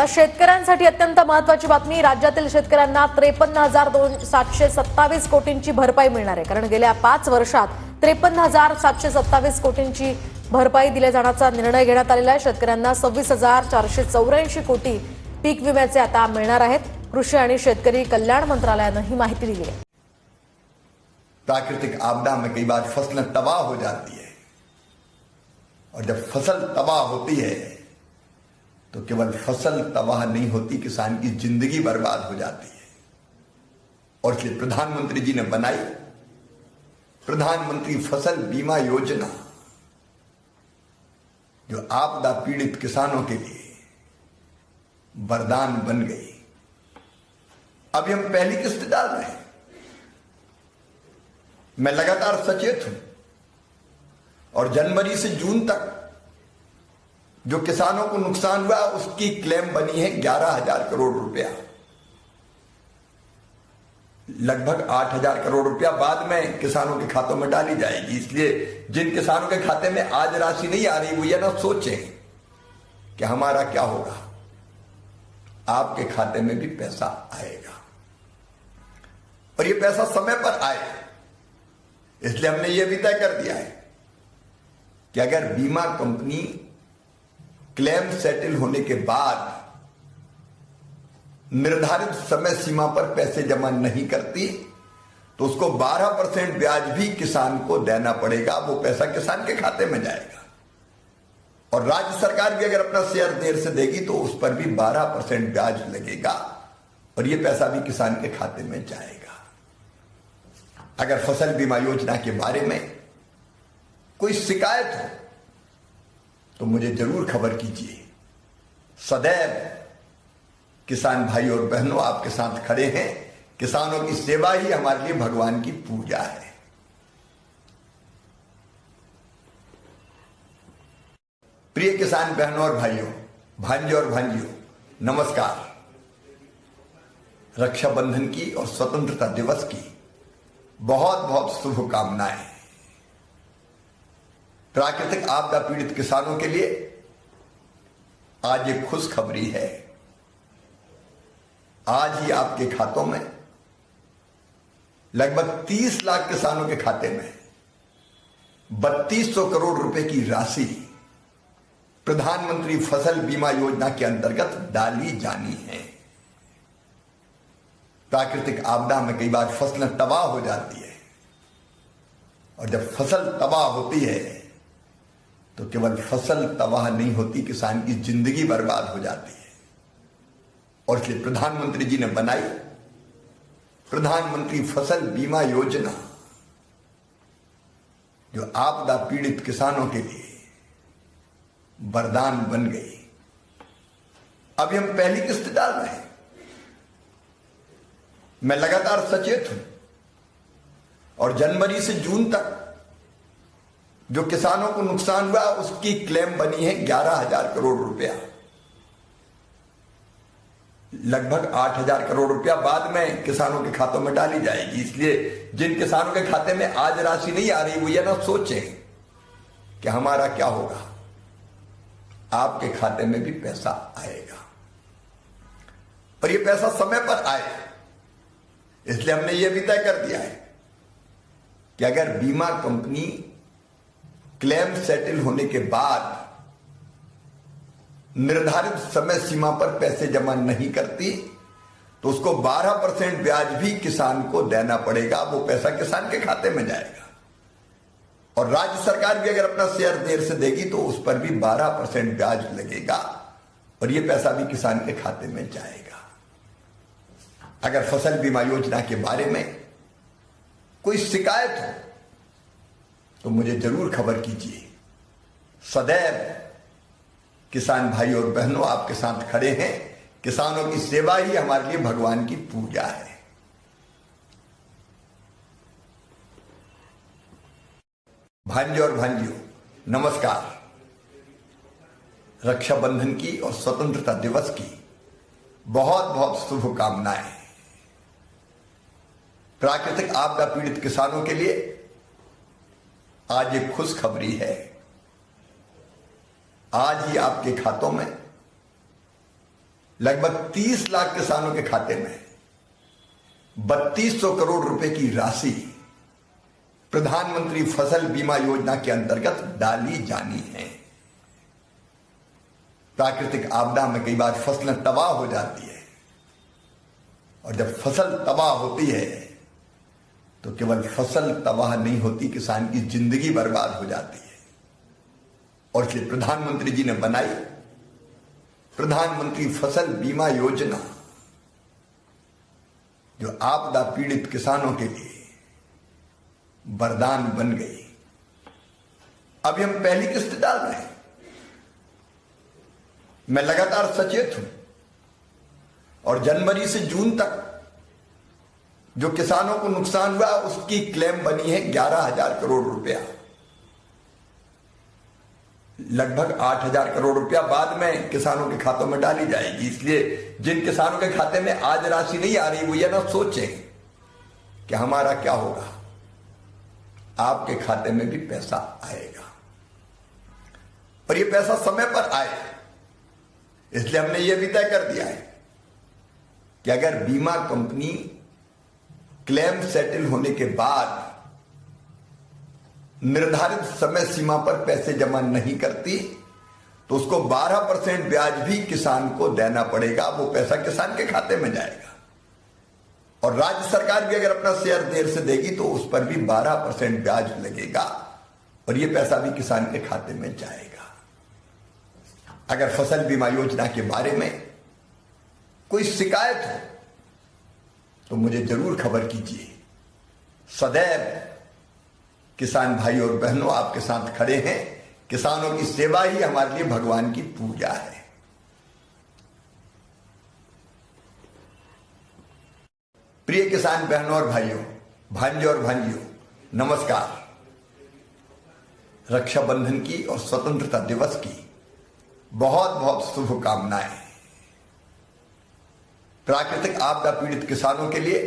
आता शेतकऱ्यांसाठी अत्यंत महत्त्वाची बातमी. राज्यातील शेतकऱ्यांना 53,727 कोटींची भरपाई मिळणार आहे. कारण गेल्या 5 वर्षात 53,727 कोटींची भरपाई दिल्या जाण्याचा निर्णय घेण्यात आलेला आहे. शेतकऱ्यांना 26,484 कोटी पीक विम्याचे आता मिळणार आहेत. कृषी आणि शेतकरी कल्याण मंत्रालयानं ही माहिती दिली आहे. प्राकृतिक आपदा में कई बार फसलें तबाह हो जाती है और जब फसल तबाह होती है तो केवल फसल तबाह नहीं होती, किसान की जिंदगी बर्बाद हो जाती है। और इसलिए प्रधानमंत्री जी ने बनाई प्रधानमंत्री फसल बीमा योजना, जो आपदा पीड़ित किसानों के लिए वरदान बन गई। अभी हम पहली किस्त डाल रहे हैं। मैं लगातार सचेत हूं और जनवरी से जून तक जो किसानों को नुकसान हुआ उसकी क्लेम बनी है 11,000 करोड़ रुपया। लगभग 8,000 करोड़ रुपया बाद में किसानों के खातों में डाली जाएगी। इसलिए जिन किसानों के खाते में आज राशि नहीं आ रही वो ये ना सोचें कि हमारा क्या होगा। आपके खाते में भी पैसा आएगा और ये पैसा समय पर आए। इसलिए हमने ये भी तय कर दिया है कि अगर बीमा कंपनी क्लेम सेटल होने के बाद निर्धारित समय सीमा पर पैसे जमा नहीं करती तो उसको 12% ब्याज भी किसान को देना पड़ेगा। वो पैसा किसान के खाते में जाएगा और राज्य सरकार भी अगर अपना शेयर देर से देगी तो उस पर भी 12% ब्याज लगेगा और ये पैसा भी किसान के खाते में जाएगा। अगर फसल बीमा योजना के बारे में कोई शिकायत हो तो मुझे जरूर खबर कीजिए। सदैव किसान भाई और बहनों आपके साथ खड़े हैं। किसानों की सेवा ही हमारे लिए भगवान की पूजा है। प्रिय किसान बहनों और भाइयों, भांजे और भांजियों, नमस्कार। रक्षाबंधन की और स्वतंत्रता दिवस की बहुत बहुत शुभकामनाएं। प्राकृतिक आपदा पीड़ित किसानों के लिए आज एक खुशखबरी है। आज ही आपके खातों में लगभग 30 लाख किसानों के खाते में 3200 करोड़ रुपए की राशि प्रधानमंत्री फसल बीमा योजना के अंतर्गत डाली जानी है। प्राकृतिक आपदा में कई बार फसलें तबाह हो जाती है और जब फसल तबाह होती है तो केवल फसल तबाह नहीं होती, किसान की जिंदगी बर्बाद हो जाती है। और इसलिए प्रधानमंत्री जी ने बनाई प्रधानमंत्री फसल बीमा योजना, जो आपदा पीड़ित किसानों के लिए वरदान बन गई। अभी हम पहली किस्त डाल रहे हैं। मैं लगातार सचेत हूं और जनवरी से जून तक जो किसानों को नुकसान हुआ उसकी क्लेम बनी है 11,000 करोड़ रुपया। लगभग 8,000 करोड़ रुपया बाद में किसानों के खातों में डाली जाएगी। इसलिए जिन किसानों के खाते में आज राशि नहीं आ रही वो ये ना सोचें कि हमारा क्या होगा। आपके खाते में भी पैसा आएगा और ये पैसा समय पर आए। इसलिए हमने ये भी तय कर दिया है कि अगर बीमा कंपनी क्लेम सेटल होने के बाद निर्धारित समय सीमा पर पैसे जमा नहीं करती तो उसको 12% ब्याज भी किसान को देना पड़ेगा। वो पैसा किसान के खाते में जाएगा और राज्य सरकार भी अगर अपना शेयर देर से देगी तो उस पर भी 12% ब्याज लगेगा और ये पैसा भी किसान के खाते में जाएगा। अगर फसल बीमा योजना के बारे में कोई शिकायत हो तो मुझे जरूर खबर कीजिए। सदैव किसान भाई और बहनों आपके साथ खड़े हैं। किसानों की सेवा ही हमारे लिए भगवान की पूजा है। भांजे और भांजियों, नमस्कार। रक्षाबंधन की और स्वतंत्रता दिवस की बहुत बहुत शुभकामनाएं। प्राकृतिक आपदा पीड़ित किसानों के लिए आज एक खुशखबरी है। आज ही आपके खातों में लगभग 30 लाख किसानों के खाते में 3200 करोड़ रुपए की राशि प्रधानमंत्री फसल बीमा योजना के अंतर्गत डाली जानी है। प्राकृतिक आपदा में कई बार फसलें तबाह हो जाती है और जब फसल तबाह होती है तो केवल फसल तबाह नहीं होती, किसान की जिंदगी बर्बाद हो जाती है। और इसलिए प्रधानमंत्री जी ने बनाई प्रधानमंत्री फसल बीमा योजना, जो आपदा पीड़ित किसानों के लिए वरदान बन गई। अभी हम पहली किस्त डाल रहे हैं। मैं लगातार सचेत हूं और जनवरी से जून तक जो किसानों को नुकसान हुआ उसकी क्लेम बनी है 11,000 करोड़ रुपया। लगभग 8,000 करोड़ रुपया बाद में किसानों के खातों में डाली जाएगी। इसलिए जिन किसानों के खाते में आज राशि नहीं आ रही वो ये ना सोचें कि हमारा क्या होगा, आपके खाते में भी पैसा आएगा और ये पैसा समय पर आए। इसलिए हमने ये भी तय कर दिया है कि अगर बीमा कंपनी क्लेम सेटल होने के बाद निर्धारित समय सीमा पर पैसे जमा नहीं करती तो उसको 12% ब्याज भी किसान को देना पड़ेगा। वो पैसा किसान के खाते में जाएगा और राज्य सरकार भी अगर अपना शेयर देर से देगी तो उस पर भी 12% ब्याज लगेगा और ये पैसा भी किसान के खाते में जाएगा। अगर फसल बीमा योजना के बारे में कोई शिकायत हो तो मुझे जरूर खबर कीजिए। सदैव किसान भाई और बहनों आपके साथ खड़े हैं। किसानों की सेवा ही हमारे लिए भगवान की पूजा है। प्रिय किसान बहनों और भाइयों, भांजे और भांजियों, नमस्कार। रक्षाबंधन की और स्वतंत्रता दिवस की बहुत बहुत शुभकामनाएं। प्राकृतिक आपदा पीड़ित किसानों के लिए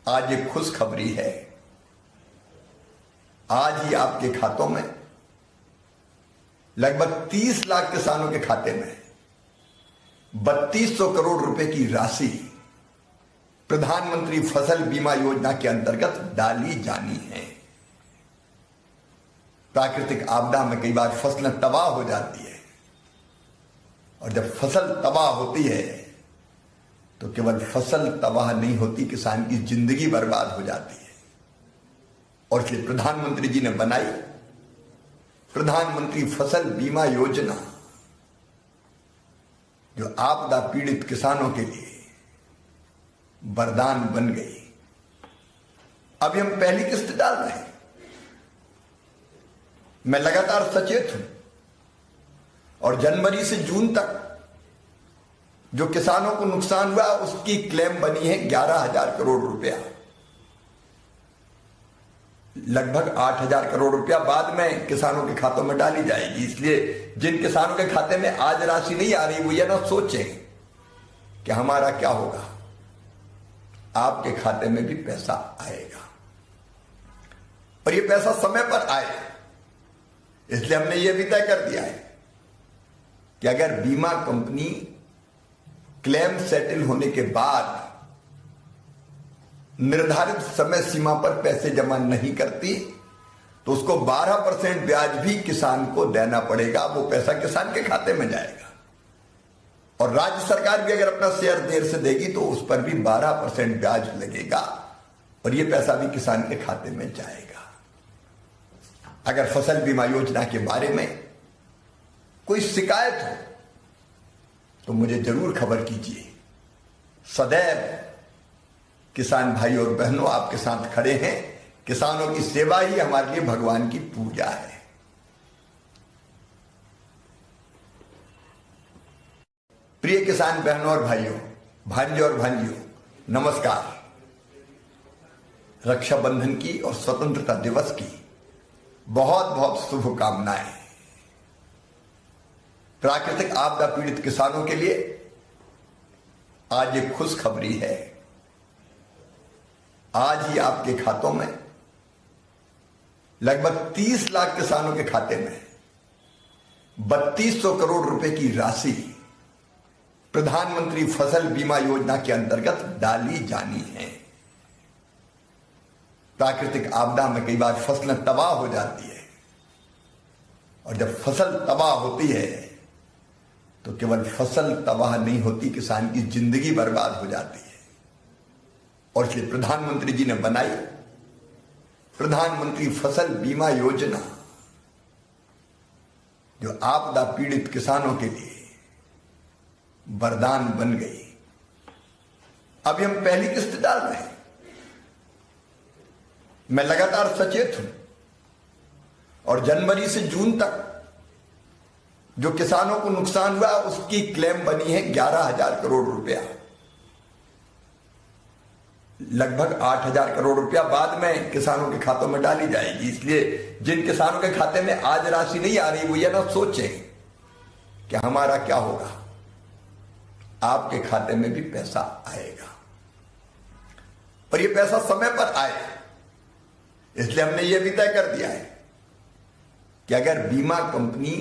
आज एक खुशखबरी है। आज ही आपके खातों में लगभग 30 लाख किसानों के खाते में 3200 करोड़ रुपए की राशि प्रधानमंत्री फसल बीमा योजना के अंतर्गत डाली जानी है। प्राकृतिक आपदा में कई बार फसलें तबाह हो जाती है और जब फसल तबाह होती है तो केवल फसल तबाह नहीं होती, किसान की जिंदगी बर्बाद हो जाती है। और इसलिए प्रधानमंत्री जी ने बनाई प्रधानमंत्री फसल बीमा योजना, जो आपदा पीड़ित किसानों के लिए वरदान बन गई। अभी हम पहली किस्त डाल रहे हैं। मैं लगातार सचेत हूं और जनवरी से जून तक जो किसानों को नुकसान हुआ उसकी क्लेम बनी है 11,000 करोड़ रुपया। लगभग 8,000 करोड़ रुपया बाद में किसानों के खातों में डाली जाएगी। इसलिए जिन किसानों के खाते में आज राशि नहीं आ रही वो ये ना सोचें कि हमारा क्या होगा, आपके खाते में भी पैसा आएगा और ये पैसा समय पर आए। इसलिए हमने ये भी तय कर दिया है कि अगर बीमा कंपनी क्लेम सेटल होने के बाद निर्धारित समय सीमा पर पैसे जमा नहीं करती तो उसको 12% ब्याज भी किसान को देना पड़ेगा। वो पैसा किसान के खाते में जाएगा और राज्य सरकार भी अगर अपना शेयर देर से देगी तो उस पर भी 12% ब्याज लगेगा और ये पैसा भी किसान के खाते में जाएगा। अगर फसल बीमा योजना के बारे में कोई शिकायत हो तो मुझे जरूर खबर कीजिए। सदैव किसान भाई और बहनों आपके साथ खड़े हैं। किसानों की सेवा ही हमारे लिए भगवान की पूजा है। प्रिय किसान बहनों और भाइयों, भांजे और भांजियों, नमस्कार। रक्षाबंधन की और स्वतंत्रता दिवस की बहुत बहुत शुभकामनाएं। प्राकृतिक आपदा पीड़ित किसानों के लिए आज एक खुशखबरी है। आज ही आपके खातों में लगभग 30 लाख किसानों के खाते में 3200 करोड़ रुपए की राशि प्रधानमंत्री फसल बीमा योजना के अंतर्गत डाली जानी है। प्राकृतिक आपदा में कई बार फसलें तबाह हो जाती है, और जब फसल तबाह होती है तो केवल फसल तबाह नहीं होती, किसान की जिंदगी बर्बाद हो जाती है। और इसलिए प्रधानमंत्री जी ने बनाई प्रधानमंत्री फसल बीमा योजना, जो आपदा पीड़ित किसानों के लिए वरदान बन गई। अभी हम पहली किस्त डाल रहे हैं। मैं लगातार सचेत हूं, और जनवरी से जून तक जो किसानों को नुकसान हुआ उसकी क्लेम बनी है 11,000 करोड़ रुपया। लगभग 8,000 करोड़ रुपया बाद में किसानों के खातों में डाली जाएगी। इसलिए जिन किसानों के खाते में आज राशि नहीं आ रही वो ये ना सोचें कि हमारा क्या होगा, आपके खाते में भी पैसा आएगा, और ये पैसा समय पर आए। इसलिए हमने ये भी तय कर दिया है कि अगर बीमा कंपनी